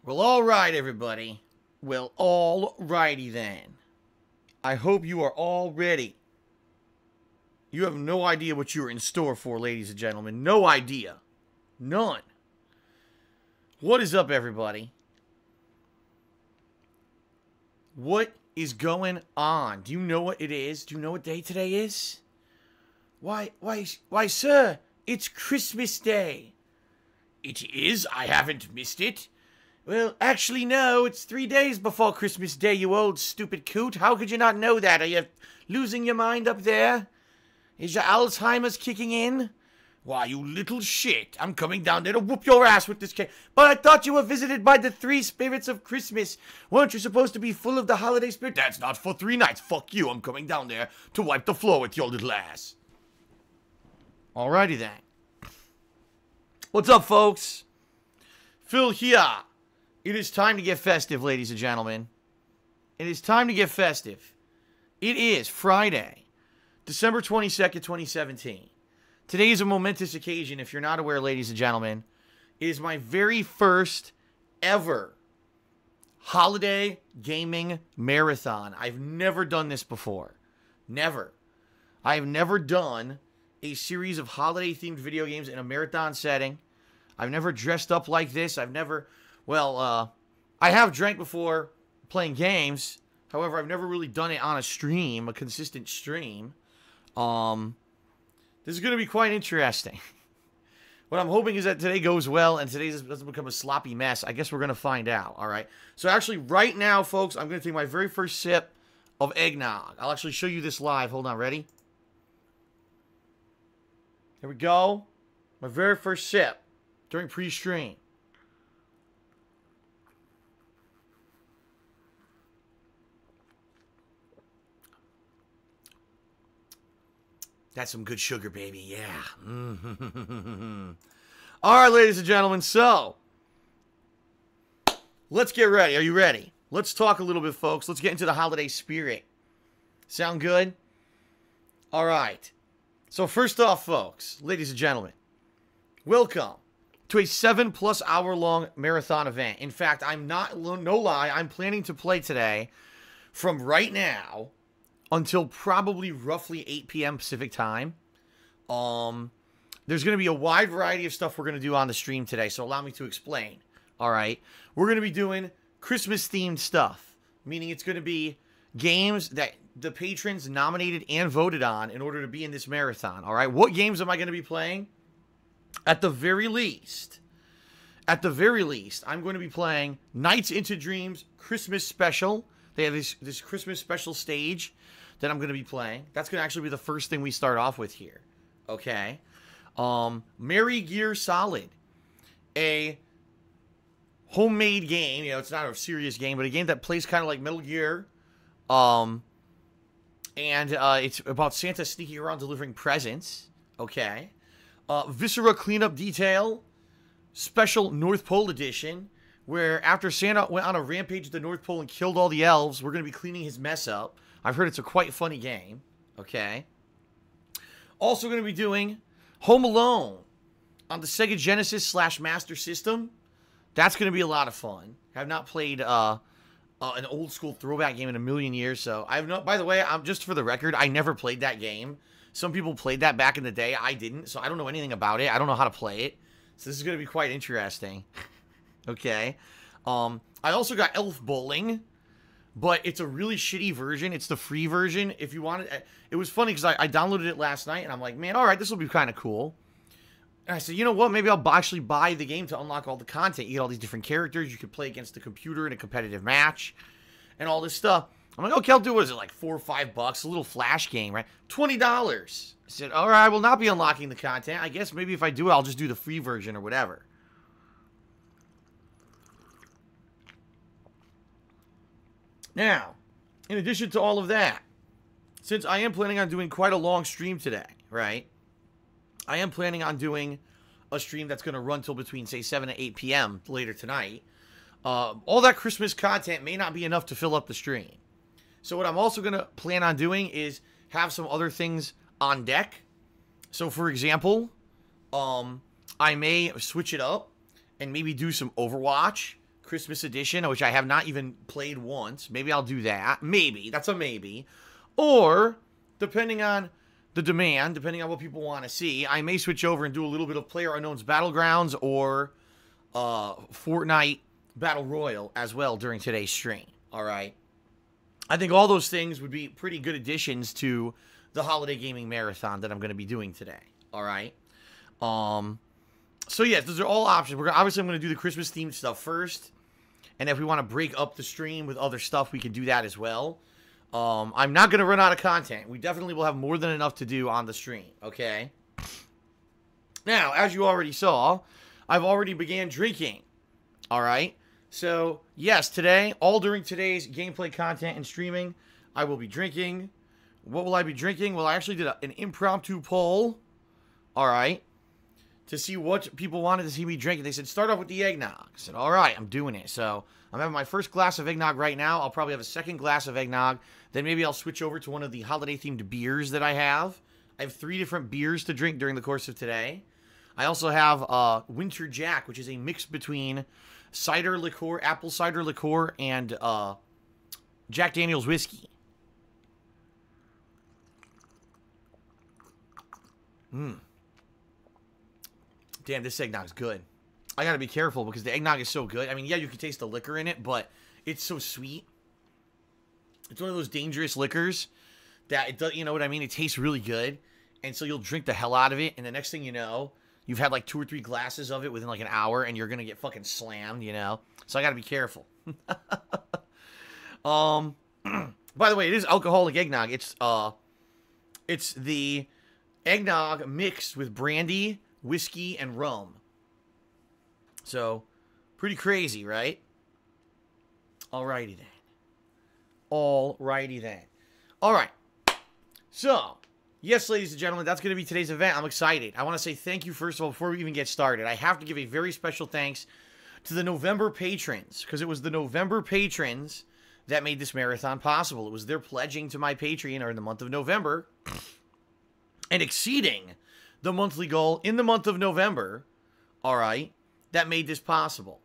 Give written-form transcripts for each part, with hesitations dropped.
Well, all right, everybody. Well, all righty then. I hope you are all ready. You have no idea what you're in store for, ladies and gentlemen. No idea. None. What is up, everybody? What is going on? Do you know what it is? Do you know what day today is? Why, sir, it's Christmas Day. It is? I haven't missed it. Well, actually, no. It's 3 days before Christmas Day, you old stupid coot. How could you not know that? Are you losing your mind up there? Is your Alzheimer's kicking in? Why, you little shit. I'm coming down there to whoop your ass with this cake. But I thought you were visited by the 3 spirits of Christmas. Weren't you supposed to be full of the holiday spirit? That's not for 3 nights. Fuck you. I'm coming down there to wipe the floor with your little ass. Alrighty then. What's up, folks? Phil here. It is time to get festive, ladies and gentlemen. It is time to get festive. It is Friday, December 22nd, 2017. Today is a momentous occasion, if you're not aware, ladies and gentlemen. It is my very first ever holiday gaming marathon. I've never done this before. Never. I have never done a series of holiday-themed video games in a marathon setting. I've never dressed up like this. I've never... Well, I have drank before playing games. However, I've never really done it on a stream, a consistent stream. This is going to be quite interesting. What I'm hoping is that today goes well and today doesn't become a sloppy mess. I guess we're going to find out, all right? So actually, right now, folks, I'm going to take my very first sip of eggnog. I'll actually show you this live. Hold on, ready? Here we go. My very first sip during pre-stream. That's some good sugar, baby. Yeah. All right, ladies and gentlemen. So, let's get ready. Are you ready? Let's talk a little bit, folks. Let's get into the holiday spirit. Sound good? All right. So, first off, folks, ladies and gentlemen, welcome to a 7+ hour long marathon event. In fact, no lie, I'm planning to play today from right now until probably roughly 8 p.m. Pacific time. There's going to be a wide variety of stuff we're going to do on the stream today, so allow me to explain. All right. We're going to be doing Christmas-themed stuff, meaning it's going to be games that the patrons nominated and voted on in order to be in this marathon. All right. What games am I going to be playing? At the very least, I'm going to be playing Nights into Dreams Christmas Special. They have this Christmas special stage that I'm going to be playing. That's going to actually be the first thing we start off with here. Okay. Merry Gear Solid. A homemade game. You know, it's not a serious game, but a game that plays kind of like Metal Gear. And it's about Santa sneaking around delivering presents. Okay. Viscera Cleanup Detail. Special North Pole Edition. Where after Santa went on a rampage at the North Pole and killed all the elves, we're going to be cleaning his mess up. I've heard it's a quite funny game. Okay. Also going to be doing Home Alone on the Sega Genesis / Master System. That's going to be a lot of fun. I've not played an old school throwback game in a million years, so I've not. By the way, I'm just for the record, I never played that game. Some people played that back in the day. I didn't, so I don't know anything about it. I don't know how to play it. So this is going to be quite interesting. Okay. I also got Elf Bowling, but it's a really shitty version. It's the free version. If you want it, it was funny because I downloaded it last night and I'm like, man, all right, this will be kind of cool. And I said, you know what? Maybe I'll actually buy the game to unlock all the content. You get all these different characters. You can play against the computer in a competitive match and all this stuff. I'm like, okay, I'll do, what is it, like $4 or $5? A little flash game, right? $20. I said, all right, I will not be unlocking the content. I guess maybe if I do it, I'll just do the free version or whatever. Now, in addition to all of that, since I am planning on doing quite a long stream today, right? I am planning on doing a stream that's going to run till between, say, 7 and 8 p.m. later tonight. All that Christmas content may not be enough to fill up the stream. So what I'm also going to plan on doing is have some other things on deck. So, for example, I may switch it up and maybe do some Overwatch Christmas edition, which I have not even played once. Maybe I'll do that. Maybe. That's a maybe. Or, depending on the demand, depending on what people want to see, I may switch over and do a little bit of PlayerUnknown's Battlegrounds or Fortnite Battle Royale as well during today's stream. All right. I think all those things would be pretty good additions to the holiday gaming marathon that I'm going to be doing today. All right. So yes, those are all options. Obviously, I'm going to do the Christmas themed stuff first, and if we want to break up the stream with other stuff, we can do that as well. I'm not going to run out of content. We definitely will have more than enough to do on the stream. Okay. Now, as you already saw, I've already began drinking. All right. So yes, today, all during today's gameplay content and streaming, I will be drinking. What will I be drinking? Well, I actually did an impromptu poll. All right. To see what people wanted to see me drink. They said, start off with the eggnog. I said, all right, I'm doing it. So I'm having my first glass of eggnog right now. I'll probably have a second glass of eggnog. Then maybe I'll switch over to one of the holiday-themed beers that I have. I have 3 different beers to drink during the course of today. I also have Winter Jack, which is a mix between cider liqueur, apple cider liqueur, and Jack Daniel's whiskey. Damn, this eggnog's good. I gotta be careful because the eggnog is so good. I mean, yeah, you can taste the liquor in it, but it's so sweet. It's one of those dangerous liquors that it does, you know what I mean? It tastes really good, and so you'll drink the hell out of it, and the next thing you know, you've had like 2 or 3 glasses of it within like an hour, and you're gonna get fucking slammed, you know? So I gotta be careful. By the way, it is alcoholic eggnog. It's the eggnog mixed with brandy, whiskey, and rum. So, pretty crazy, right? Alrighty then. Alrighty then. Alright. So, yes, ladies and gentlemen, that's going to be today's event. I'm excited. I want to say thank you, first of all, before we even get started. I have to give a very special thanks to the November patrons, because it was the November patrons that made this marathon possible. It was their pledging to my Patreon or in the month of November and exceeding the monthly goal in the month of November, all right, that made this possible.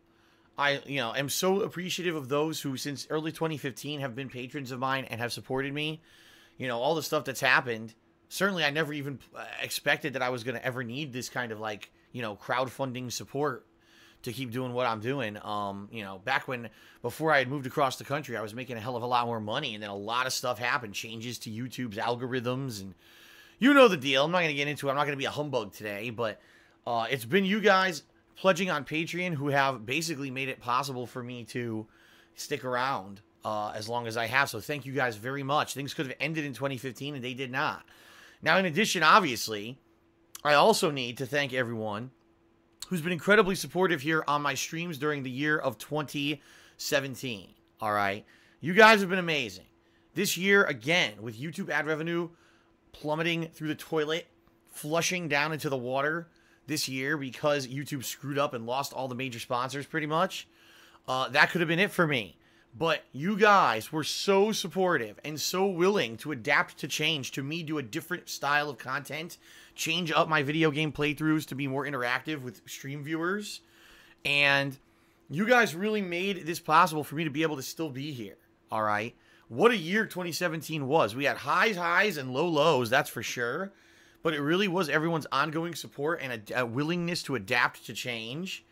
I, am so appreciative of those who, since early 2015, have been patrons of mine and have supported me. All the stuff that's happened. Certainly, I never even expected that I was going to ever need this kind of, crowdfunding support to keep doing what I'm doing. Back before I had moved across the country, I was making a hell of a lot more money, and then a lot of stuff happened. Changes to YouTube's algorithms, and you know the deal. I'm not going to get into it. I'm not going to be a humbug today, but it's been you guys pledging on Patreon who have basically made it possible for me to stick around as long as I have. So thank you guys very much. Things could have ended in 2015, and they did not. Now, in addition, obviously, I also need to thank everyone who's been incredibly supportive here on my streams during the year of 2017. All right? You guys have been amazing. This year, again, with YouTube ad revenue plummeting through the toilet, flushing down into the water this year because YouTube screwed up and lost all the major sponsors pretty much. That could have been it for me. But you guys were so supportive and so willing to adapt to change, to me do a different style of content, change up my video game playthroughs to be more interactive with stream viewers. And you guys really made this possible for me to be able to still be here. All right. What a year 2017 was. We had highs and lows, that's for sure. But it really was everyone's ongoing support and a willingness to adapt to change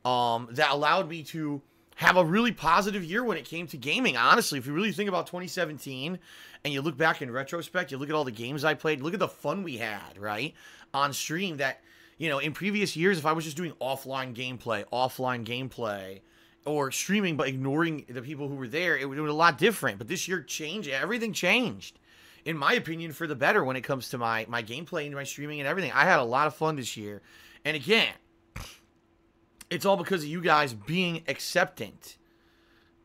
that allowed me to have a really positive year when it came to gaming. Honestly, if you really think about 2017 and you look back in retrospect, you look at all the games I played, look at the fun we had, right, on stream that, in previous years, if I was just doing offline gameplay, or streaming but ignoring the people who were there, it would be a lot different. But this year everything changed, in my opinion, for the better when it comes to my gameplay and my streaming and everything. I had a lot of fun this year. And again, it's all because of you guys being acceptant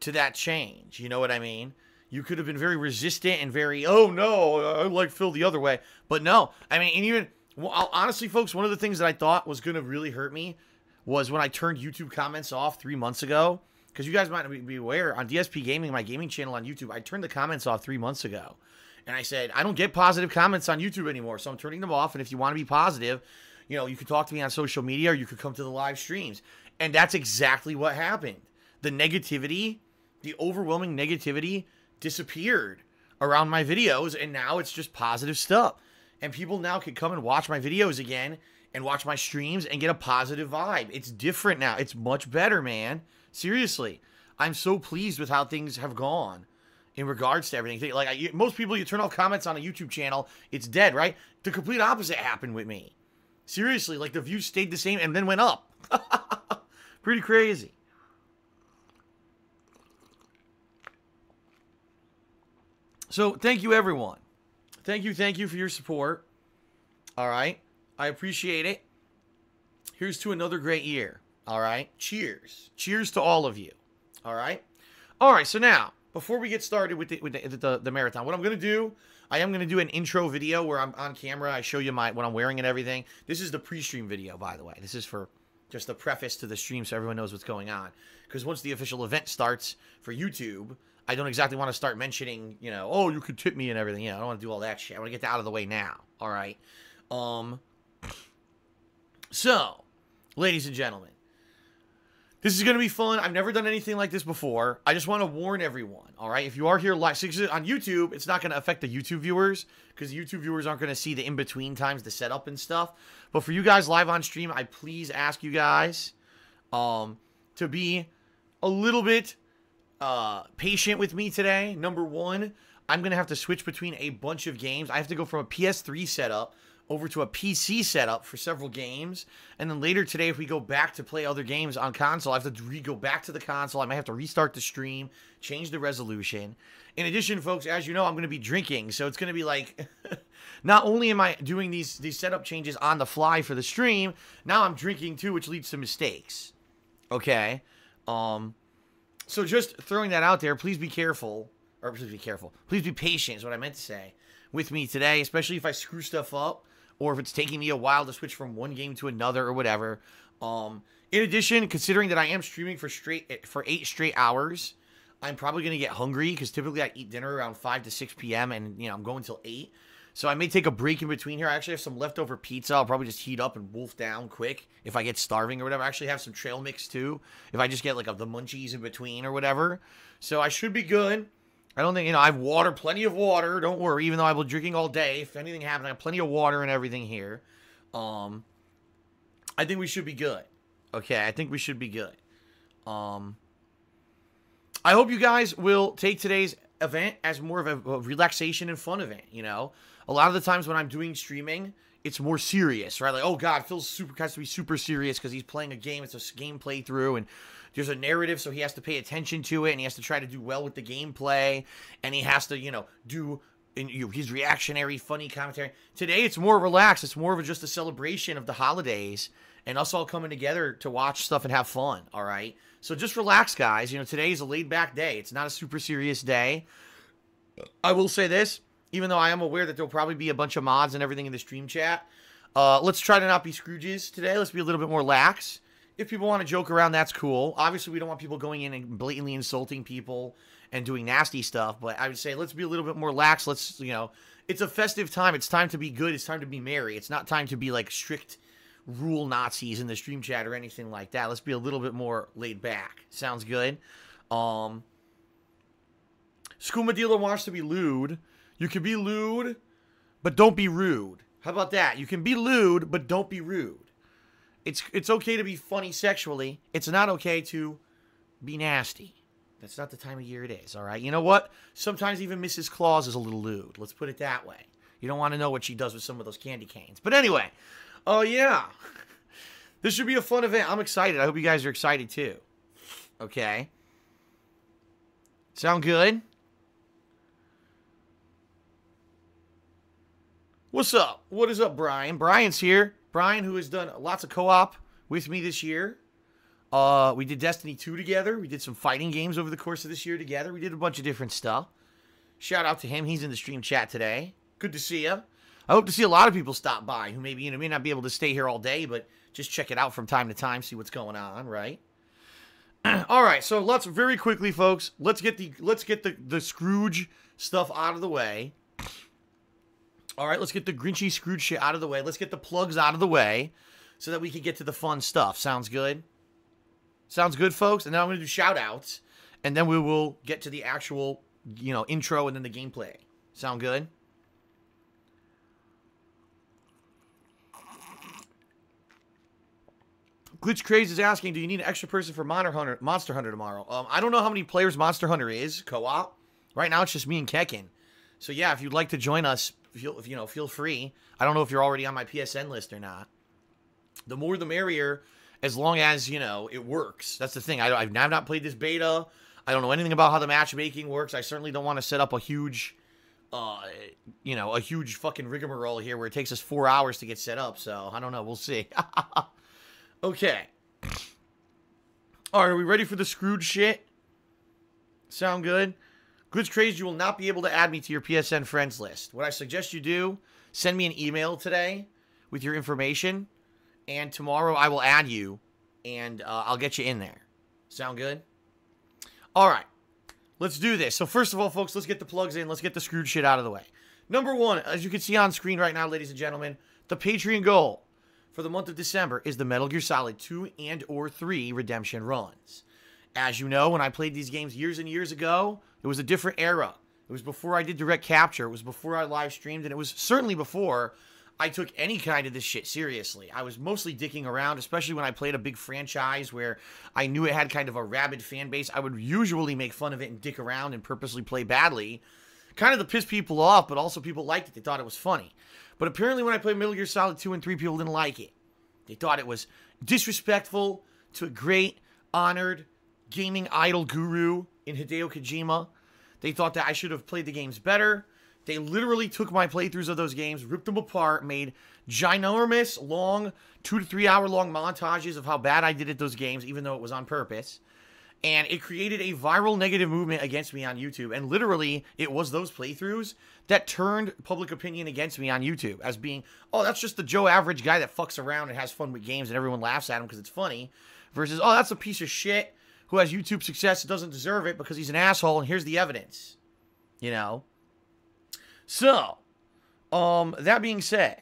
to that change. You know what I mean? You could have been very resistant and very, oh no, I like Phil the other way. But no, I mean, and even, honestly, folks, one of the things that I thought was going to really hurt me was when I turned YouTube comments off 3 months ago. Because you guys might be aware, on DSPGaming, my gaming channel on YouTube, I turned the comments off 3 months ago. And I said, I don't get positive comments on YouTube anymore, so I'm turning them off. And if you want to be positive, you can talk to me on social media, or you could come to the live streams. And that's exactly what happened. the negativity, the overwhelming negativity disappeared around my videos, and now it's just positive stuff. And people now can come and watch my videos again and watch my streams and get a positive vibe. It's different now. It's much better, man. Seriously. I'm so pleased with how things have gone in regards to everything. Like, most people, you turn off comments on a YouTube channel, it's dead, right? The complete opposite happened with me. Seriously, like, the views stayed the same and then went up. Pretty crazy. So, thank you, everyone. Thank you for your support. All right? I appreciate it. Here's to another great year. All right? Cheers. Cheers to all of you. All right? All right, so now, before we get started with the marathon, what I'm going to do, I am going to do an intro video where I'm on camera. I show you what I'm wearing and everything. This is the pre-stream video, by the way. This is for just the preface to the stream so everyone knows what's going on. Because once the official event starts for YouTube, I don't exactly want to start mentioning, you know, oh, you could tip me and everything. Yeah, I don't want to do all that shit. I want to get that out of the way now. All right? So, ladies and gentlemen, this is going to be fun. I've never done anything like this before. I just want to warn everyone, all right? If you are here live, on YouTube, it's not going to affect the YouTube viewers because the YouTube viewers aren't going to see the in-between times, the setup and stuff. But for you guys live on stream, I please ask you guys to be a little bit patient with me today. Number one, I'm going to have to switch between a bunch of games. I have to go from a PS3 setup over to a PC setup for several games. And then later today, if we go back to play other games on console, I have to go back to the console. I might have to restart the stream, change the resolution. In addition, folks, as you know, I'm going to be drinking. So it's going to be like, not only am I doing these setup changes on the fly for the stream, now I'm drinking too, which leads to mistakes. Okay? So just throwing that out there, please be careful. Or please be careful. Please be patient is what I meant to say with me today, especially if I screw stuff up or if it's taking me a while to switch from one game to another or whatever. In addition, considering that I am streaming for 8 straight hours, I'm probably going to get hungry because typically I eat dinner around 5 to 6 p.m. and, you know, I'm going till 8. So I may take a break in between here. I actually have some leftover pizza. I'll probably just heat up and wolf down quick if I get starving or whatever. I actually have some trail mix too if I just get like the munchies in between or whatever. So I should be good. I don't think, you know, I have water, plenty of water. Don't worry, even though I've been drinking all day. If anything happens, I have plenty of water and everything here. I think we should be good. Okay, I think we should be good. I hope you guys will take today's event as more of a relaxation and fun event, you know? A lot of the times when I'm doing streaming, it's more serious, right? Like, oh, God, Phil has to be super serious because he's playing a game. It's a game playthrough, and there's a narrative, so he has to pay attention to it, and he has to try to do well with the gameplay, and he has to, you know, do his reactionary, funny commentary. Today, it's more relaxed. It's more of just a celebration of the holidays and us all coming together to watch stuff and have fun, all right? So just relax, guys. You know, today is a laid-back day. It's not a super serious day. I will say this, even though I am aware that there'll probably be a bunch of mods and everything in the stream chat. Let's try to not be Scrooges today. Let's be a little bit more lax. If people want to joke around, that's cool. Obviously, we don't want people going in and blatantly insulting people and doing nasty stuff. But I would say let's be a little bit more lax. Let's, you know, it's a festive time. It's time to be good. It's time to be merry. It's not time to be like strict rule Nazis in the stream chat or anything like that. Let's be a little bit more laid back. Sounds good. Skooma Dealer wants to be lewd. You can be lewd, but don't be rude. How about that? You can be lewd, but don't be rude. It's okay to be funny sexually. It's not okay to be nasty. That's not the time of year it is, all right? You know what? Sometimes even Mrs. Claus is a little lewd. Let's put it that way. You don't want to know what she does with some of those candy canes. But anyway, oh yeah. This should be a fun event. I'm excited. I hope you guys are excited too. Okay. Sound good? What's up? What is up, Brian? Brian's here. Brian, who has done lots of co-op with me this year. We did Destiny 2 together. We did some fighting games over the course of this year together. We did a bunch of different stuff. Shout out to him. He's in the stream chat today. Good to see you. I hope to see a lot of people stop by who maybe, you know, may not be able to stay here all day, but just check it out from time to time, see what's going on, right? All right, so let's very quickly, folks. Let's get the Scrooge stuff out of the way. All right, let's get the Grinchy Scrooge shit out of the way. Let's get the plugs out of the way so that we can get to the fun stuff. Sounds good? Sounds good, folks? And then I'm going to do shout-outs, and then we will get to the actual, intro and then the gameplay. Sound good? Glitch Craze is asking, do you need an extra person for Monster Hunter tomorrow? I don't know how many players Monster Hunter is, co-op. Right now, it's just me and Kekin. So, yeah, if you'd like to join us, feel free. I don't know if you're already on my PSN list or not. The more the merrier, as long as, it works. That's the thing. I've not played this beta. I don't know anything about how the matchmaking works. I certainly don't want to set up a huge, a huge fucking rigmarole here where it takes us 4 hours to get set up. So, I don't know. We'll see. Okay. All right, are we ready for the Scrooge shit? Sound good? Glitch Craze, you will not be able to add me to your PSN friends list. What I suggest you do, send me an email today with your information, and tomorrow I will add you, and I'll get you in there. Sound good? All right. Let's do this. So first of all, folks, let's get the plugs in. Let's get the Scrooge shit out of the way. Number one, as you can see on screen right now, ladies and gentlemen, the Patreon goal for the month of December is the Metal Gear Solid 2 and or 3 redemption runs. As you know, when I played these games years and years ago, it was a different era. It was before I did direct capture. It was before I live streamed, and it was certainly before I took any kind of this shit seriously. I was mostly dicking around, especially when I played a big franchise where I knew it had kind of a rabid fan base. I would usually make fun of it and dick around and purposely play badly, kind of to piss people off, but also people liked it. They thought it was funny. But apparently when I played Metal Gear Solid 2 and 3, people didn't like it. They thought it was disrespectful to a great, honored, gaming idol guru in Hideo Kojima. They thought that I should have played the games better. They literally took my playthroughs of those games, ripped them apart, made ginormous, long, 2 to 3 hour long montages of how bad I did at those games, even though it was on purpose. And it created a viral negative movement against me on YouTube. And literally, it was those playthroughs that turned public opinion against me on YouTube as being, oh, that's just the Joe average guy that fucks around and has fun with games and everyone laughs at him because it's funny. Versus, oh, that's a piece of shit who has YouTube success and doesn't deserve it because he's an asshole and here's the evidence. So, that being said,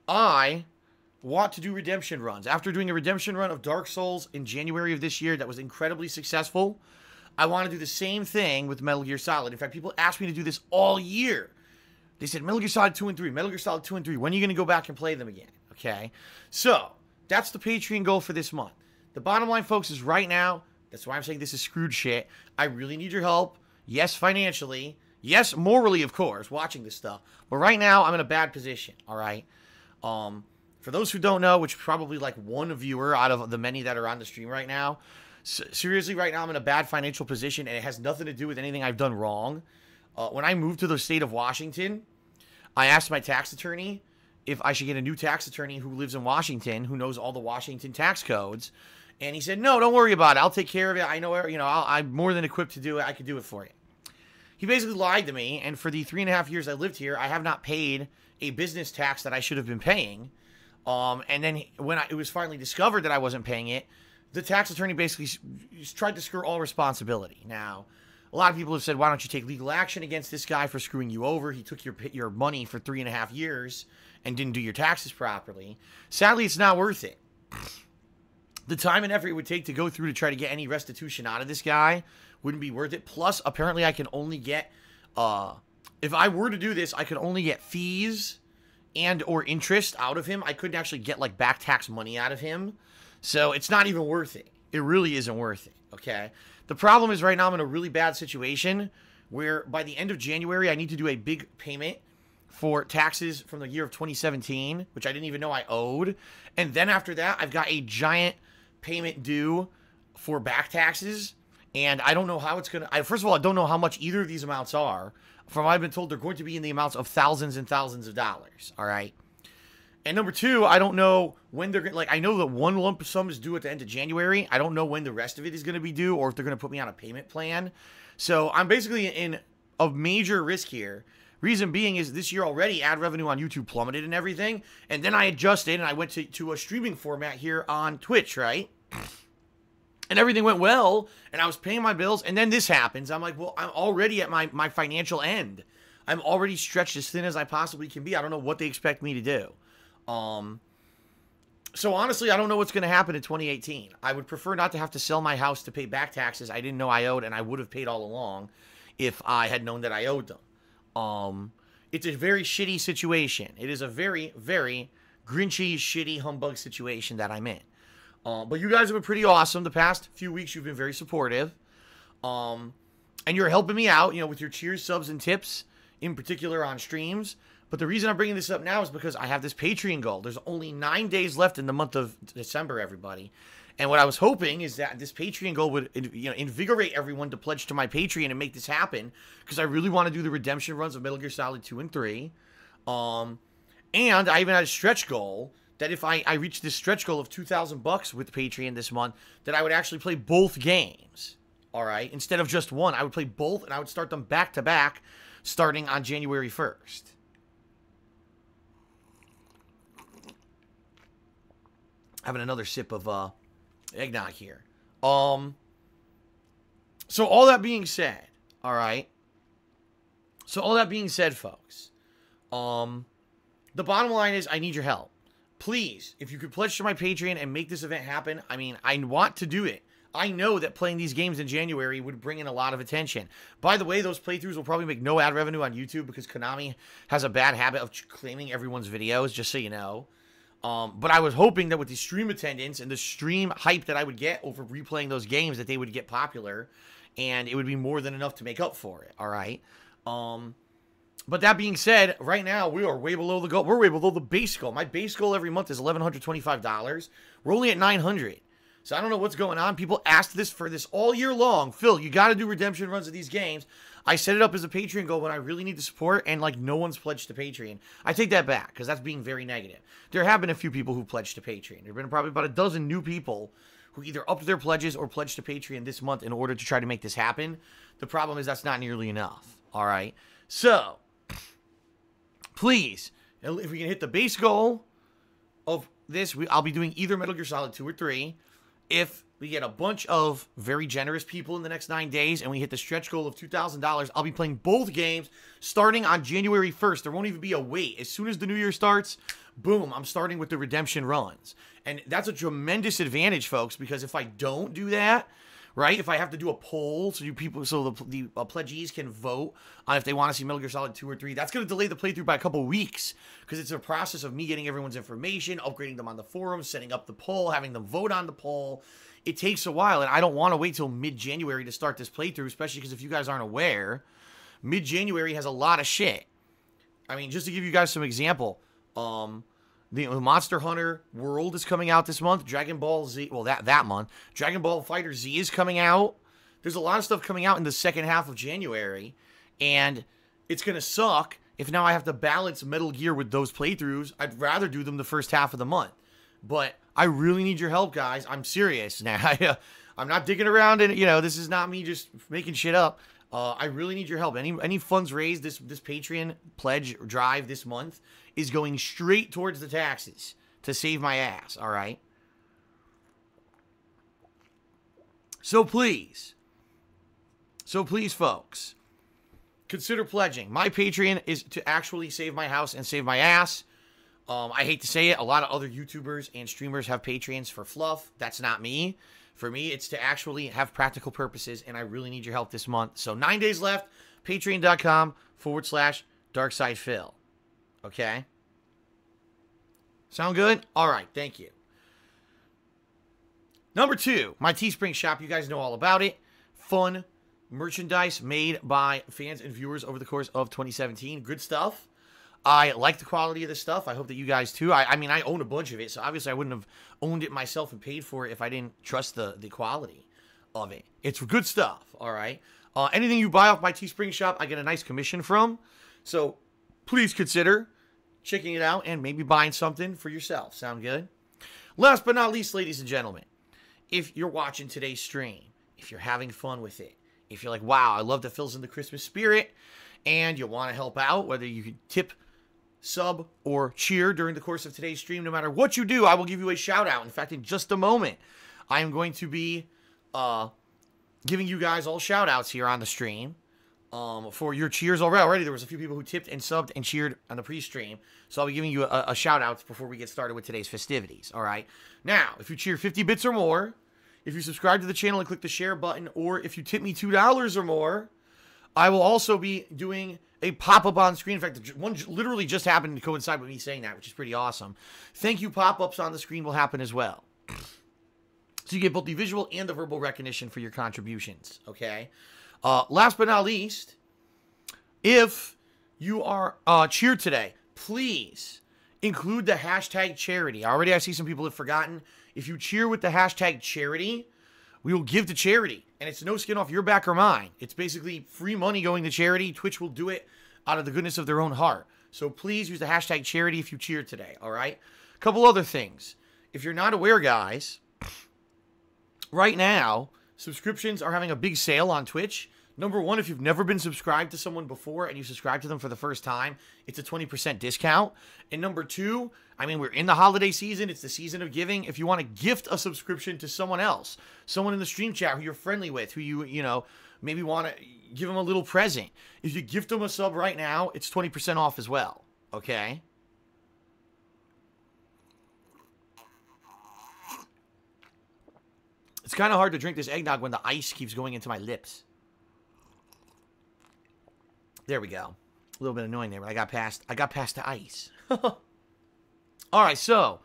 I want to do redemption runs. After doing a redemption run of Dark Souls in January of this year that was incredibly successful, I want to do the same thing with Metal Gear Solid. In fact, people asked me to do this all year. They said, Metal Gear Solid 2 and 3, Metal Gear Solid 2 and 3, when are you going to go back and play them again? Okay? So, that's the Patreon goal for this month. The bottom line, folks, is right now, that's why I'm saying this is Scrooge shit. I really need your help. Yes, financially. Yes, morally, of course, watching this stuff. But right now, I'm in a bad position, all right? For those who don't know, which is probably like one viewer out of the many that are on the stream right now, seriously, right now I'm in a bad financial position, and it has nothing to do with anything I've done wrong. When I moved to the state of Washington, I asked my tax attorney if I should get a new tax attorney who lives in Washington, who knows all the Washington tax codes. And he said, no, don't worry about it. I'll take care of it. I know, I'm more than equipped to do it. I could do it for you. He basically lied to me, and for the 3.5 years I lived here, I have not paid a business tax that I should have been paying. And then when it was finally discovered that I wasn't paying it, the tax attorney basically tried to skirt all responsibility. Now, a lot of people have said, why don't you take legal action against this guy for screwing you over? He took your money for 3.5 years and didn't do your taxes properly. Sadly, it's not worth it. The time and effort it would take to go through to try to get any restitution out of this guy wouldn't be worth it. Plus, apparently I can only get, if I were to do this, I could only get fees and or interest out of him. I couldn't actually get like back tax money out of him. So it's not even worth it. It really isn't worth it, okay? The problem is right now I'm in a really bad situation where by the end of January, I need to do a big payment for taxes from the year of 2017, which I didn't even know I owed. And then after that, I've got a giant payment due for back taxes. And I don't know how it's going to... First of all, I don't know how much either of these amounts are. From what I've been told, they're going to be in the amounts of thousands and thousands of dollars. All right? And number two, I don't know when they're going to... Like, I know that one lump sum is due at the end of January. I don't know when the rest of it is going to be due or if they're going to put me on a payment plan. So I'm basically in a major risk here. Reason being is this year already, ad revenue on YouTube plummeted and everything. And then I adjusted and I went to a streaming format here on Twitch, right? And everything went well, and I was paying my bills, and then this happens. I'm like, well, I'm already at my financial end. I'm already stretched as thin as I possibly can be. I don't know what they expect me to do. So honestly, I don't know what's going to happen in 2018. I would prefer not to have to sell my house to pay back taxes I didn't know I owed, and I would have paid all along if I had known that I owed them. It's a very shitty situation. It is a very, very grinchy, shitty, humbug situation that I'm in. But you guys have been pretty awesome. The past few weeks, you've been very supportive. And you're helping me out, with your cheers, subs, and tips, in particular on streams. But the reason I'm bringing this up now is because I have this Patreon goal. There's only 9 days left in the month of December, everybody. And what I was hoping is that this Patreon goal would, invigorate everyone to pledge to my Patreon and make this happen. Because I really want to do the redemption runs of Metal Gear Solid 2 and 3. And I even had a stretch goal that if I reach this stretch goal of $2,000 with Patreon this month, that I would actually play both games. All right? Instead of just one, I would play both, and I would start them back to back starting on January 1st. Having another sip of eggnog here. So all that being said, all right. So all that being said, folks, the bottom line is I need your help. Please, if you could pledge to my Patreon and make this event happen, I mean, I want to do it. I know that playing these games in January would bring in a lot of attention. By the way, those playthroughs will probably make no ad revenue on YouTube because Konami has a bad habit of claiming everyone's videos, just so you know. But I was hoping that with the stream attendance and the stream hype that I would get over replaying those games, that they would get popular, and it would be more than enough to make up for it, all right? But that being said, right now, we are way below the goal. We're way below the base goal. My base goal every month is $1,125. We're only at $900. So I don't know what's going on. People asked this for this all year long. Phil, you got to do redemption runs of these games. I set it up as a Patreon goal when I really need the support, and no one's pledged to Patreon. I take that back because that's being very negative. There have been a few people who pledged to Patreon. There have been probably about a dozen new people who either upped their pledges or pledged to Patreon this month in order to try to make this happen. The problem is that's not nearly enough. All right. So, please, if we can hit the base goal of this, I'll be doing either Metal Gear Solid 2 or 3. If we get a bunch of very generous people in the next 9 days and we hit the stretch goal of $2,000, I'll be playing both games starting on January 1st. There won't even be a wait. As soon as the new year starts, boom, I'm starting with the redemption runs. And that's a tremendous advantage, folks, because if I don't do that, right, if I have to do a poll so the pledgees can vote on if they want to see Metal Gear Solid 2 or 3, that's going to delay the playthrough by a couple weeks because it's a process of me getting everyone's information, upgrading them on the forums, setting up the poll, having them vote on the poll. It takes a while, and I don't want to wait till mid-January to start this playthrough, especially because if you guys aren't aware, mid-January has a lot of shit. I mean, just to give you guys some example, the Monster Hunter World is coming out this month. Dragon Ball Z, well, that month. Dragon Ball Fighter Z is coming out. There's a lot of stuff coming out in the second half of January, and it's going to suck if now I have to balance Metal Gear with those playthroughs. I'd rather do them the first half of the month. But I really need your help, guys. I'm serious now. I'm not digging around, and this is not me just making shit up. I really need your help. Any funds raised, this Patreon pledge drive this month is going straight towards the taxes to save my ass, all right? So please, folks, consider pledging. My Patreon is to actually save my house and save my ass. I hate to say it, a lot of other YouTubers and streamers have Patreons for fluff. That's not me. For me, it's to actually have practical purposes, and I really need your help this month. So 9 days left, patreon.com/DarksidePhil. Okay? Sound good? All right, thank you. Number 2, my Teespring shop. You guys know all about it. Fun merchandise made by fans and viewers over the course of 2017. Good stuff. I like the quality of this stuff. I hope that you guys too. I mean, I own a bunch of it, so obviously I wouldn't have owned it myself and paid for it if I didn't trust the quality of it. It's good stuff, all right? Anything you buy off my Teespring shop, I get a nice commission from. So please consider checking it out and maybe buying something for yourself. Sound good? Last but not least, ladies and gentlemen, if you're watching today's stream, if you're having fun with it, if you're like, wow, I love that Phil's in the Christmas spirit, and you want to help out, whether you could tip, sub, or cheer during the course of today's stream, no matter what you do, I will give you a shout out. In fact, in just a moment, I am going to be giving you guys all shout outs here on the stream. for your cheers already. There was a few people who tipped and subbed and cheered on the pre-stream. So I'll be giving you a shout-out before we get started with today's festivities, all right? Now, if you cheer 50 bits or more, if you subscribe to the channel and click the share button, or if you tip me $2 or more, I will also be doing a pop-up on screen. In fact, one literally just happened to coincide with me saying that, which is pretty awesome. Thank you pop-ups on the screen will happen as well. So you get both the visual and the verbal recognition for your contributions, okay? Last but not least, if you are cheered today, please include the hashtag charity. Already I see some people have forgotten. If you cheer with the hashtag charity, we will give to charity. And it's no skin off your back or mine. It's basically free money going to charity. Twitch will do it out of the goodness of their own heart. So please use the hashtag charity if you cheer today, all right? A couple other things. If you're not aware, guys, right now, subscriptions are having a big sale on Twitch. Number one, if you've never been subscribed to someone before and you subscribe to them for the first time, it's a 20% discount. And number two, I mean, we're in the holiday season. It's the season of giving. If you want to gift a subscription to someone else, someone in the stream chat who you're friendly with, who you know, maybe want to give them a little present. If you gift them a sub right now, it's 20% off as well. Okay? It's kind of hard to drink this eggnog when the ice keeps going into my lips. There we go. A little bit annoying there, but I got past the ice. All right, so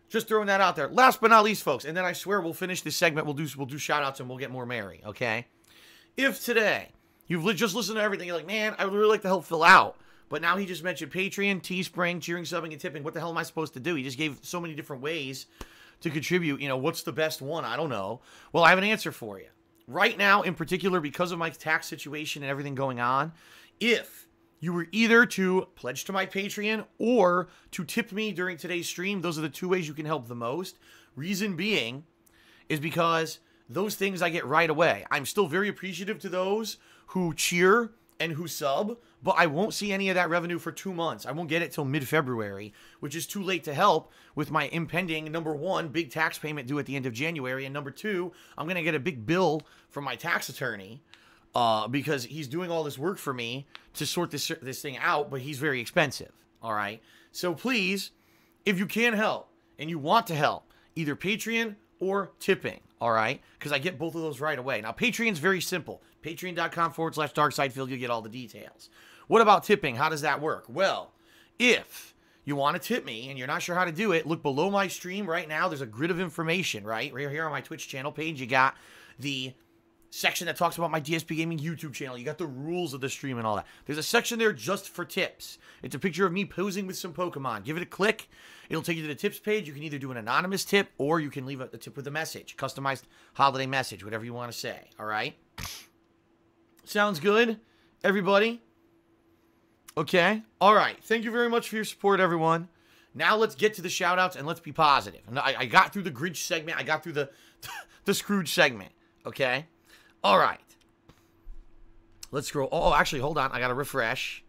just throwing that out there. Last but not least, folks, and then I swear we'll finish this segment. We'll do shout outs and we'll get more merry, okay? If today you've just listened to everything, you're like, man, I would really like to help Phil out. But now he just mentioned Patreon, Teespring, cheering, subbing, and tipping. What the hell am I supposed to do? He just gave so many different ways to contribute. You know, what's the best one? I don't know. Well, I have an answer for you. Right now, in particular, because of my tax situation and everything going on, if you were either to pledge to my Patreon or to tip me during today's stream, those are the two ways you can help the most. Reason being is because those things I get right away. I'm still very appreciative to those who cheer and who sub, but I won't see any of that revenue for 2 months. I won't get it till mid-February, which is too late to help with my impending, number one, big tax payment due at the end of January, and number two, I'm going to get a big bill from my tax attorney because he's doing all this work for me to sort this thing out, but he's very expensive, all right? So please, if you can help and you want to help, either Patreon or tipping, all right? Because I get both of those right away. Now, Patreon's very simple. Patreon.com/DarkSidePhil, you get all the details. What about tipping? How does that work? Well, if you want to tip me and you're not sure how to do it, look below my stream right now. There's a grid of information, right? Right here on my Twitch channel page, you got the section that talks about my DSPGaming YouTube channel. You got the rules of the stream and all that. There's a section there just for tips. It's a picture of me posing with some Pokemon. Give it a click. It'll take you to the tips page. You can either do an anonymous tip or you can leave a tip with a message. Customized holiday message, whatever you want to say. All right? Sounds good, everybody? Okay. All right. Thank you very much for your support, everyone. Now let's get to the shout-outs and let's be positive. I got through the Grinch segment. I got through the Scrooge segment. Okay? All right. Let's scroll. Oh, actually, hold on. I got to refresh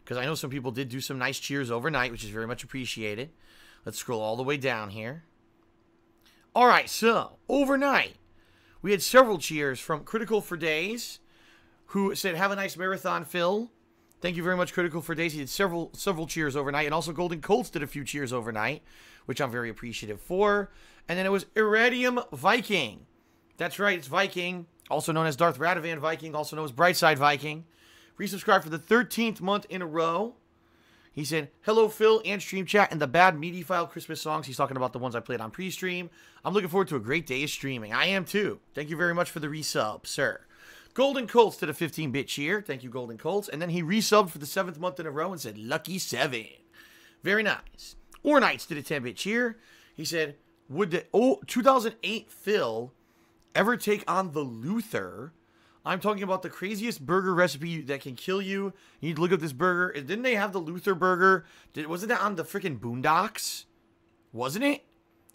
because I know some people did do some nice cheers overnight, which is very much appreciated. Let's scroll all the way down here. All right. So, overnight, we had several cheers from Critical for Days, who said, have a nice marathon, Phil. Thank you very much, Critical for Days. He did several cheers overnight. And also Golden Colts did a few cheers overnight, which I'm very appreciative for. And then it was Iridium Viking. That's right. It's Viking. Also known as Darth Radavan Viking, also known as Brightside Viking. Resubscribed for the 13th month in a row. He said, hello, Phil, and stream chat, and the bad meaty file Christmas songs. He's talking about the ones I played on pre-stream. I'm looking forward to a great day of streaming. I am, too. Thank you very much for the resub, sir. Golden Colts did a 15-bit cheer. Thank you, Golden Colts. And then he resubbed for the 7th month in a row and said, lucky 7. Very nice. Ornights did a 10-bit cheer. He said, would the 2008 Phil ever take on the Luther? I'm talking about the craziest burger recipe that can kill you. You need to look up this burger. Didn't they have the Luther burger? Wasn't that on the freaking Boondocks? Wasn't it?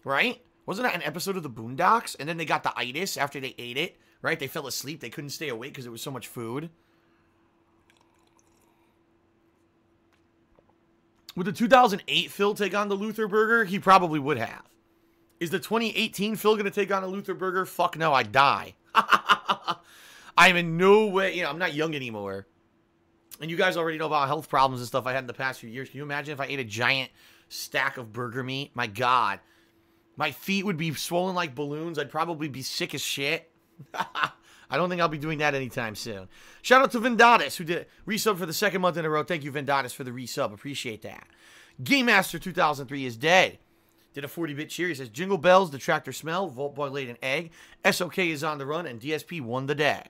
Right? Wasn't that an episode of the Boondocks? And then they got the itis after they ate it. Right? They fell asleep. They couldn't stay awake because there was so much food. Would the 2008 Phil take on the Luther burger? He probably would have. Is the 2018 Phil going to take on a Luther burger? Fuck no, I'd die. I'm in no way, I'm not young anymore. And you guys already know about health problems and stuff I had in the past few years. Can you imagine if I ate a giant stack of burger meat? My God. My feet would be swollen like balloons. I'd probably be sick as shit. I don't think I'll be doing that anytime soon. Shout out to Vendatis, who did resub for the second month in a row. Thank you, Vendatis, for the resub. Appreciate that. Game Master 2003 is dead. Did a 40-bit cheer. He says, Jingle Bells, the tractor smell, Vault Boy laid an egg, SOK is on the run, and DSP won the day.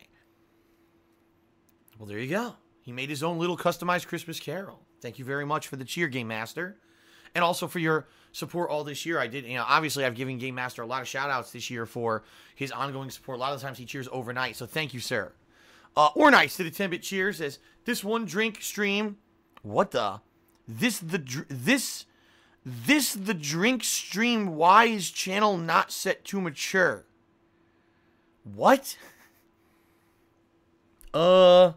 Well, there you go. He made his own little customized Christmas carol. Thank you very much for the cheer, Game Master. And also for your support all this year. I did, obviously I've given Game Master a lot of shout-outs this year for his ongoing support. A lot of the times he cheers overnight, so thank you, sir. Ornice did a 10-bit cheer. Says, this one drink stream, what the? This the drink stream, why is channel not set to mature? What? I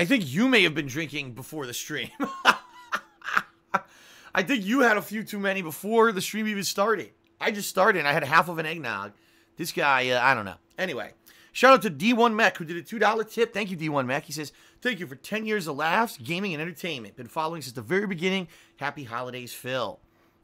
think you may have been drinking before the stream. I think you had a few too many before the stream even started. I just started and I had half of an eggnog. This guy, I don't know. Anyway, shout out to D1 Mech who did a $2 tip. Thank you, D1 Mech. He says, thank you for 10 years of laughs, gaming, and entertainment. Been following since the very beginning. Happy holidays, Phil.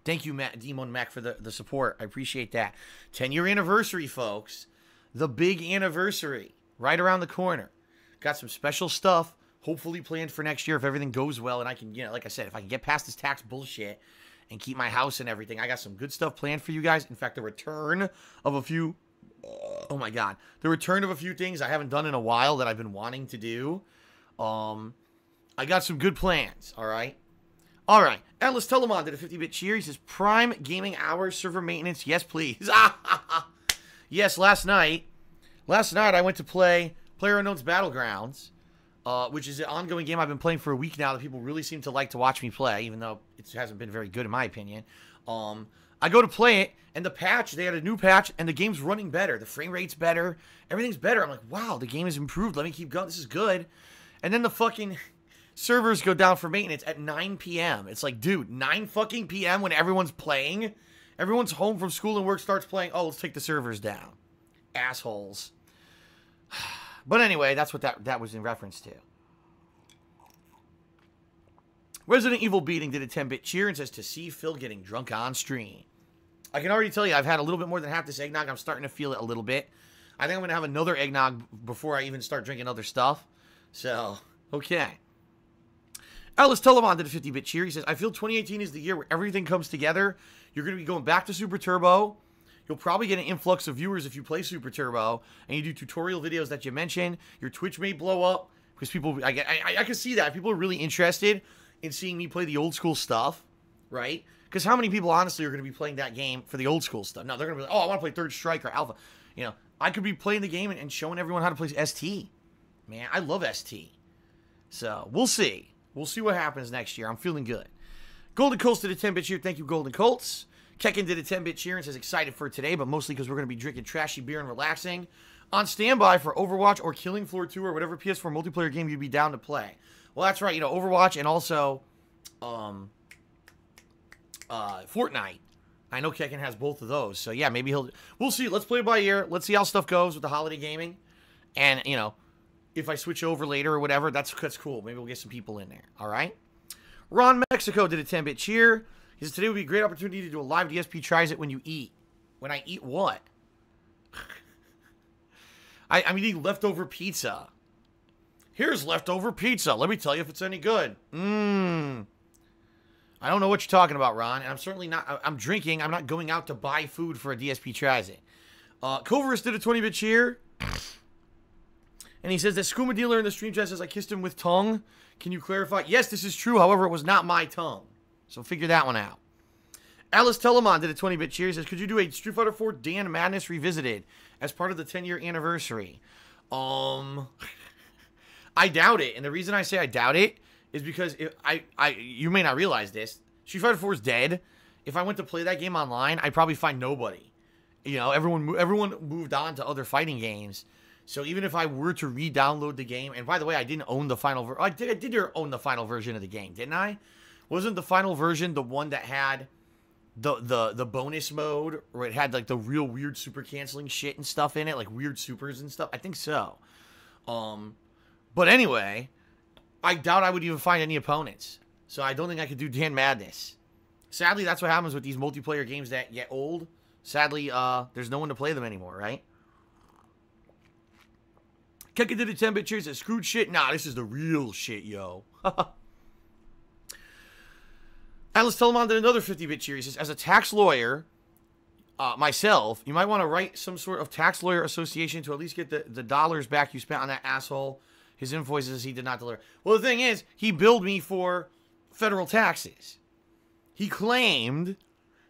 Thank you, D1 Mech, for the support. I appreciate that. 10-year anniversary, folks. The big anniversary. Right around the corner. Got some special stuff. Hopefully planned for next year if everything goes well and I can, like I said, if I can get past this tax bullshit and keep my house and everything, I got some good stuff planned for you guys. In fact, the return of a few, oh my God, the return of a few things I haven't done in a while that I've been wanting to do. I got some good plans, all right? All right, Atlas Telemon did a 50-bit cheer. He says, Prime Gaming Hours, server maintenance, yes please. Yes, last night I went to play PlayerUnknown's Battlegrounds. Which is an ongoing game I've been playing for a week now that people really seem to like to watch me play, even though it hasn't been very good in my opinion. I go to play it, and they had a new patch, and the game's running better. The frame rate's better. Everything's better. I'm like, wow, the game has improved. Let me keep going. This is good. And then the fucking servers go down for maintenance at 9 p.m. It's like, dude, 9 fucking p.m. when everyone's playing? Everyone's home from school and work starts playing. Oh, let's take the servers down. Assholes. But anyway, that's what that was in reference to. Resident Evil Beating did a 10-bit cheer and says, to see Phil getting drunk on stream. I can already tell you, I've had a little bit more than half this eggnog. I'm starting to feel it a little bit. I think I'm going to have another eggnog before I even start drinking other stuff. So, okay. Alice Telemon did a 50-bit cheer. He says, I feel 2018 is the year where everything comes together. You're going to be going back to Super Turbo. You'll probably get an influx of viewers if you play Super Turbo and you do tutorial videos that you mentioned. Your Twitch may blow up because people, I can see that. People are really interested in seeing me play the old school stuff, right? Because how many people, honestly, are going to be playing that game for the old school stuff? No, they're going to be like, oh, I want to play Third Strike or Alpha. I could be playing the game and showing everyone how to play ST. Man, I love ST. So, we'll see. We'll see what happens next year. I'm feeling good. Golden Colts did a 10-bit cheer. Thank you, Golden Colts. Kekin did a 10-bit cheer and says excited for today, but mostly because we're going to be drinking trashy beer and relaxing. On standby for Overwatch or Killing Floor 2 or whatever PS4 multiplayer game you'd be down to play. Well, that's right. Overwatch and also Fortnite. I know Kekin has both of those. So, yeah, maybe we'll see. Let's play it by ear. Let's see how stuff goes with the holiday gaming. And, if I switch over later or whatever, that's cool. Maybe we'll get some people in there. All right? Ron Mexico did a 10-bit cheer. He says, today would be a great opportunity to do a live DSP tries it when you eat. When I eat what? I'm eating leftover pizza. Here's leftover pizza. Let me tell you if it's any good. I don't know what you're talking about, Ron. And I'm certainly not. I'm drinking. I'm not going out to buy food for a DSP tries it. Coverus did a 20-bit cheer. And he says that Skooma Dealer in the stream chat says I kissed him with tongue. Can you clarify? Yes, this is true. However, it was not my tongue. So figure that one out. Alice Telemon did a 20-bit cheer. He says, could you do a Street Fighter 4 Dan Madness Revisited as part of the 10-year anniversary? I doubt it. And the reason I say I doubt it is because you may not realize this. Street Fighter 4 is dead. If I went to play that game online, I'd probably find nobody. Everyone moved on to other fighting games. So even if I were to re-download the game, and by the way, I didn't own the final version. I did own the final version of the game, didn't I? Wasn't the final version the one that had the bonus mode where it had like the real weird super canceling shit and stuff in it, like weird supers and stuff. I think so. But anyway, I doubt I would even find any opponents. So I don't think I could do Dan Madness. Sadly, that's what happens with these multiplayer games that get old. Sadly, there's no one to play them anymore, right? Keka did a 10-bit cheers at screwed shit. Nah, this is the real shit, yo. Atlas Telemon did another 50-bit cheer. He says, as a tax lawyer, myself, you might want to write some sort of tax lawyer association to at least get the dollars back you spent on that asshole. His invoices he did not deliver. Well, the thing is, he billed me for federal taxes. He claimed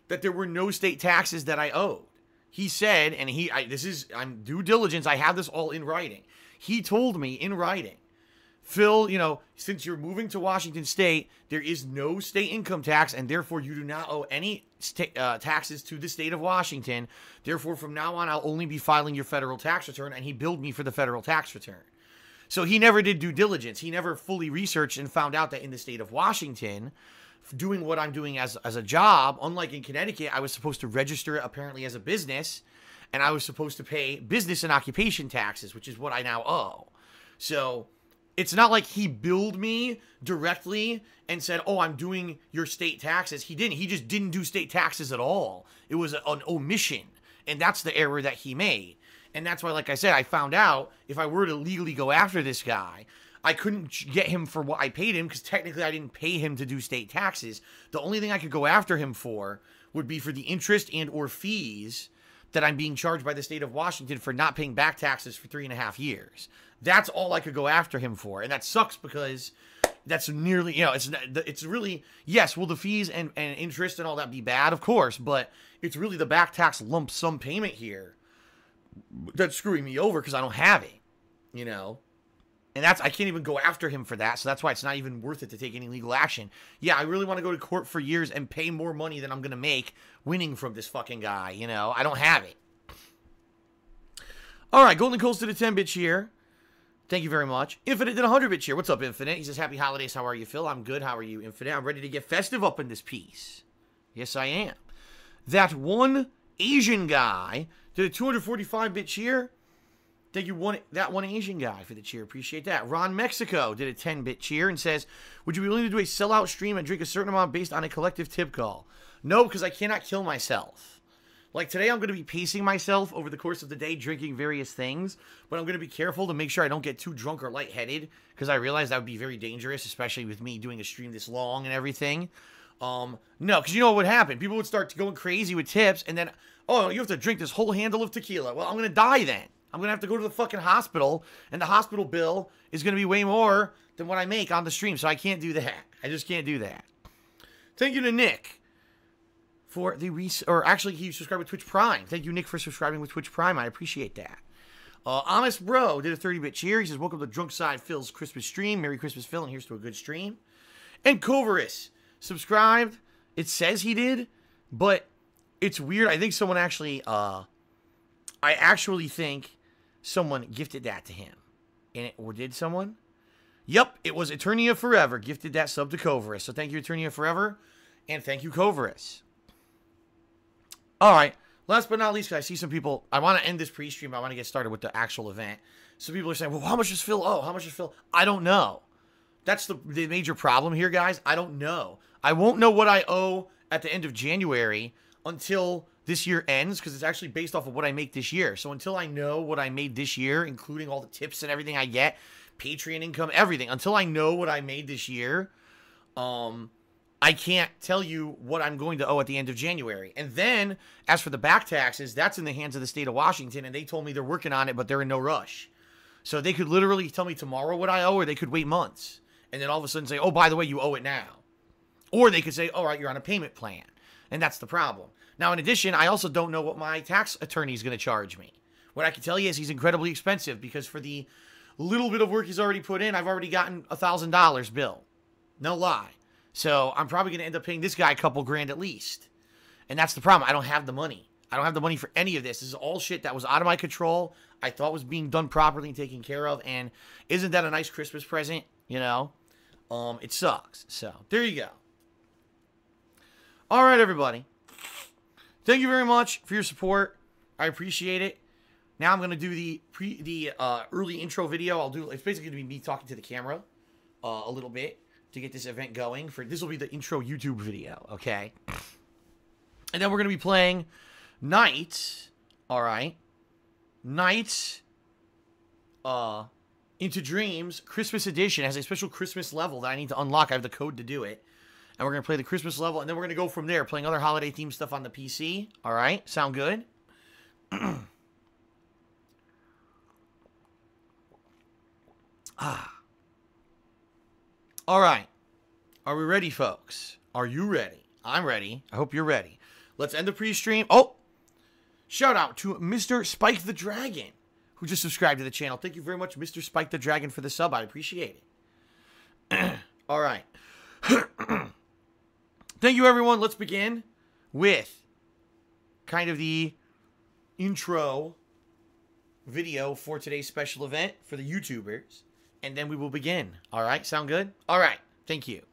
that there were no state taxes that I owed. He said, and I'm due diligence. I have this all in writing. He told me in writing, Phil, since you're moving to Washington State, there is no state income tax, and therefore you do not owe any taxes to the state of Washington. Therefore, from now on, I'll only be filing your federal tax return, and he billed me for the federal tax return. So he never did due diligence. He never fully researched and found out that in the state of Washington, doing what I'm doing as a job, unlike in Connecticut, I was supposed to register it apparently as a business, and I was supposed to pay business and occupation taxes, which is what I now owe. So it's not like he billed me directly and said, oh, I'm doing your state taxes. He didn't. He just didn't do state taxes at all. It was an omission, and that's the error that he made. And that's why, like I said, I found out if I were to legally go after this guy, I couldn't get him for what I paid him because technically I didn't pay him to do state taxes. The only thing I could go after him for would be for the interest and or fees that I'm being charged by the state of Washington for not paying back taxes for 3.5 years. That's all I could go after him for. And that sucks because that's nearly, it's really, yes, will the fees and interest and all that be bad? Of course, but it's really the back tax lump sum payment here that's screwing me over because I don't have it, And I can't even go after him for that, so that's why it's not even worth it to take any legal action. Yeah, I really want to go to court for years and pay more money than I'm going to make winning from this fucking guy, I don't have it. All right, Golden Coast did a 10-bit cheer. Thank you very much. Infinite did a 100-bit cheer. What's up, Infinite? He says, happy holidays. How are you, Phil? I'm good. How are you, Infinite? I'm ready to get festive up in this piece. Yes, I am. That one Asian guy did a 245-bit cheer. Thank you, that one Asian guy, for the cheer. Appreciate that. Ron Mexico did a 10-bit cheer and says, would you be willing to do a sellout stream and drink a certain amount based on a collective tip call? No, because I cannot kill myself. Like today, I'm going to be pacing myself over the course of the day, drinking various things, but I'm going to be careful to make sure I don't get too drunk or lightheaded, because I realize that would be very dangerous, especially with me doing a stream this long and everything. No, because you know what would happen? People would start going crazy with tips, and then, oh, you have to drink this whole handle of tequila. Well, I'm going to die then. I'm going to have to go to the fucking hospital, and the hospital bill is going to be way more than what I make on the stream, so I can't do that. I just can't do that. Thank you to Nick for the actually, he subscribed with Twitch Prime. Thank you, Nick, for subscribing with Twitch Prime. I appreciate that. Honest Bro did a 30-bit cheer. He says, welcome to Drunk Side Phil's Christmas stream. Merry Christmas, Phil, and here's to a good stream. And Coverus subscribed. It says he did, but it's weird. I think someone actually, I actually think someone gifted that to him. Or did someone? Yep, it was Eternia Forever gifted that sub to Coverus. So thank you, Eternia Forever, and thank you, Coverus. All right, last but not least, I see some people, I want to end this pre-stream, I want to get started with the actual event. Some people are saying, well, how much does Phil owe? How much does Phil? I don't know. That's the major problem here, guys. I don't know. I won't know what I owe at the end of January until this year ends, because it's actually based off of what I make this year. So until I know what I made this year, including all the tips and everything I get, Patreon income, everything, until I know what I made this year, I can't tell you what I'm going to owe at the end of January. And then, as for the back taxes, that's in the hands of the state of Washington, and they told me they're working on it, but they're in no rush. So they could literally tell me tomorrow what I owe, or they could wait months. And then all of a sudden say, oh, by the way, you owe it now. Or they could say, all right, you're on a payment plan. And that's the problem. Now, in addition, I also don't know what my tax attorney is going to charge me. What I can tell you is he's incredibly expensive, because for the little bit of work he's already put in, I've already gotten $1,000 bill. No lie. So I'm probably going to end up paying this guy a couple grand at least. And that's the problem. I don't have the money. I don't have the money for any of this. This is all shit that was out of my control. I thought was being done properly and taken care of. And isn't that a nice Christmas present? It sucks. So there you go. All right, everybody. thank you very much for your support. I appreciate it. Now I'm gonna do the early intro video. It's basically gonna be me talking to the camera a little bit to get this event going. This will be the intro YouTube video, okay? And then we're gonna be playing Night. All right, Night. Into Dreams Christmas Edition has a special Christmas level that I need to unlock. I have the code to do it. And we're going to play the Christmas level, and then we're going to go from there, playing other holiday-themed stuff on the PC. All right? Sound good? All right. Are we ready, folks? Are you ready? I'm ready. I hope you're ready. Let's end the pre-stream. Oh! Shout out to Mr. Spike the Dragon, who just subscribed to the channel. Thank you very much, Mr. Spike the Dragon, for the sub. I appreciate it. All right. Thank you, everyone. Let's begin with kind of the intro video for today's special event for the YouTubers, and then we will begin. All right? Sound good? All right. Thank you.